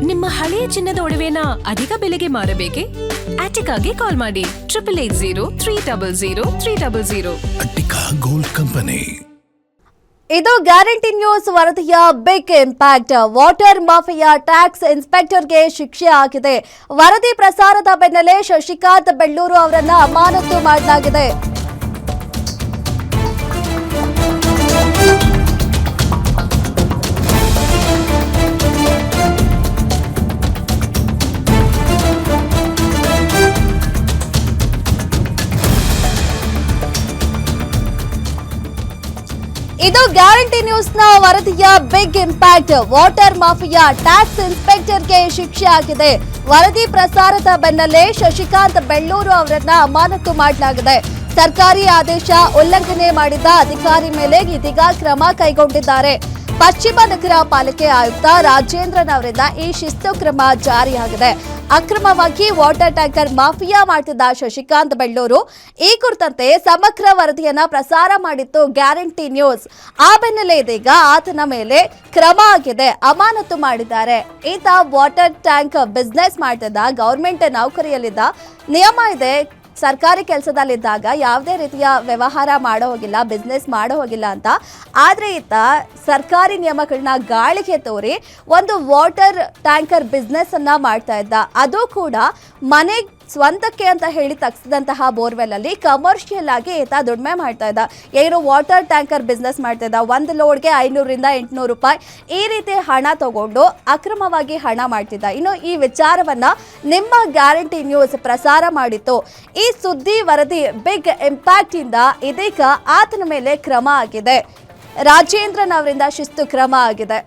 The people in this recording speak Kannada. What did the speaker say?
ನಿಮ್ಮ ಹಳೆಯ ಚಿನ್ನದ ಒಡವೆನ ಅಧಿಕ ಬೆಲೆಗೆ ಮಾರಬೇಕೆ? ಆಟಿಕಾಗೆ ಕಾಲ್ ಮಾಡಿ 8880 ಅಟ್ಟಿಕಾ ಗೋಲ್ಡ್ ಕಂಪನಿ. ಇದು ಗ್ಯಾರಂಟಿ ನ್ಯೂಸ್ ವರದಿಯ big impact. Water mafia tax ಇನ್ಸ್ಪೆಕ್ಟರ್ಗೆ ಶಿಕ್ಷೆ ಆಗಿದೆ. ವರದಿ ಪ್ರಸಾರದ ಬೆನ್ನಲ್ಲೇ ಶಶಿಕಾಂತ್ ಬೆಳ್ಳೂರು ಅವರನ್ನ ಅಮಾನತು ಮಾಡಲಾಗಿದೆ. ಇದು ಗ್ಯಾರಂಟಿ ನ್ಯೂಸ್ ನ ವರದಿಯ big impact. Water mafia tax ಇನ್ಸ್ಪೆಕ್ಟರ್ಗೆ ಶಿಕ್ಷೆ ಆಗಿದೆ. ವರದಿ ಪ್ರಸಾರದ ಬೆನ್ನಲ್ಲೇ ಶಶಿಕಾಂತ್ ಬೆಳ್ಳೂರು ಅವರನ್ನ ಅಮಾನತು ಮಾಡಲಾಗಿದೆ. ಸರ್ಕಾರಿ ಆದೇಶ ಉಲ್ಲಂಘನೆ ಮಾಡಿದ ಅಧಿಕಾರಿ ಮೇಲೆ ಇದೀಗ ಕ್ರಮ ಕೈಗೊಂಡಿದ್ದಾರೆ. ಪಶ್ಚಿಮ ನಗರ ಪಾಲಿಕೆ ಆಯುಕ್ತ ರಾಜೇಂದ್ರನ್ ಅವರಿಂದ ಈ ಶಿಸ್ತು ಕ್ರಮ ಜಾರಿಯಾಗಿದೆ. ಅಕ್ರಮವಾಗಿ ವಾಟರ್ ಟ್ಯಾಂಕರ್ ಮಾಫಿಯಾ ಮಾಡುತ್ತಿದ್ದ ಶಶಿಕಾಂತ್ ಬೆಳ್ಳೂರು ಈ ಕುರಿತಂತೆ ಸಮಗ್ರ ವರದಿಯನ್ನ ಪ್ರಸಾರ ಮಾಡಿತ್ತು ಗ್ಯಾರಂಟಿ ನ್ಯೂಸ್. ಆ ಬೆನ್ನಲ್ಲೇ ಇದೀಗ ಆತನ ಮೇಲೆ ಕ್ರಮ ಆಗಿದೆ, ಅಮಾನತು ಮಾಡಿದ್ದಾರೆ. ಈತ ವಾಟರ್ ಟ್ಯಾಂಕ್ ಬಿಸ್ನೆಸ್ ಮಾಡ್ತಿದ್ದ, ಗವರ್ಮೆಂಟ್ ನೌಕರಿಯಲ್ಲಿದ್ದ, ನಿಯಮ ಇದೆ ಸರ್ಕಾರಿ ಕೆಲಸದಲ್ಲಿದ್ದಾಗ ಯಾವುದೇ ರೀತಿಯ ವ್ಯವಹಾರ ಮಾಡೋ ಹೋಗಿಲ್ಲ, ಬಿಸ್ನೆಸ್ ಮಾಡೋ ಹೋಗಿಲ್ಲ ಅಂತ. ಆದರೆ ಈತ ಸರ್ಕಾರಿ ನಿಯಮಗಳನ್ನ ಗಾಳಿಗೆ ತೋರಿ ಒಂದು ವಾಟರ್ ಟ್ಯಾಂಕರ್ ಬಿಸ್ನೆಸ್ ಅನ್ನ ಮಾಡ್ತಾ ಇದ್ದ. ಅದು ಕೂಡ ಮನೆ ಸ್ವಂತಕ್ಕೆ ಅಂತ ಹೇಳಿ ತಗ್ಸಿದಂತಹ ಬೋರ್ವೆಲ್ ಅಲ್ಲಿ ಕಮರ್ಷಿಯಲ್ ಆಗಿ ಈತ ದುಡಿಮೆ ಮಾಡ್ತಾ ಇದ್ದ. ಏನು ವಾಟರ್ ಟ್ಯಾಂಕರ್ ಬಿಸ್ನೆಸ್ ಮಾಡ್ತಾ ಇದ್ದ. ಒಂದು ಲೋಡ್ಗೆ 500ರಿಂದ 800 ರೂಪಾಯಿ ಈ ರೀತಿ ಹಣ ತಗೊಂಡು ಅಕ್ರಮವಾಗಿ ಹಣ ಮಾಡ್ತಿದ್ದ. ಇನ್ನು ಈ ವಿಚಾರವನ್ನ ನಿಮ್ಮ ಗ್ಯಾರಂಟಿ ನ್ಯೂಸ್ ಪ್ರಸಾರ ಮಾಡಿತ್ತು. ಈ ಸುದ್ದಿ ವರದಿ ಬಿಗ್ ಇಂಪ್ಯಾಕ್ಟ್ ಇಂದ ಇದೀಗ ಆತನ ಮೇಲೆ ಕ್ರಮ ಆಗಿದೆ. ರಾಜೇಂದ್ರನ್ ಅವರಿಂದ ಶಿಸ್ತು ಕ್ರಮ ಆಗಿದೆ.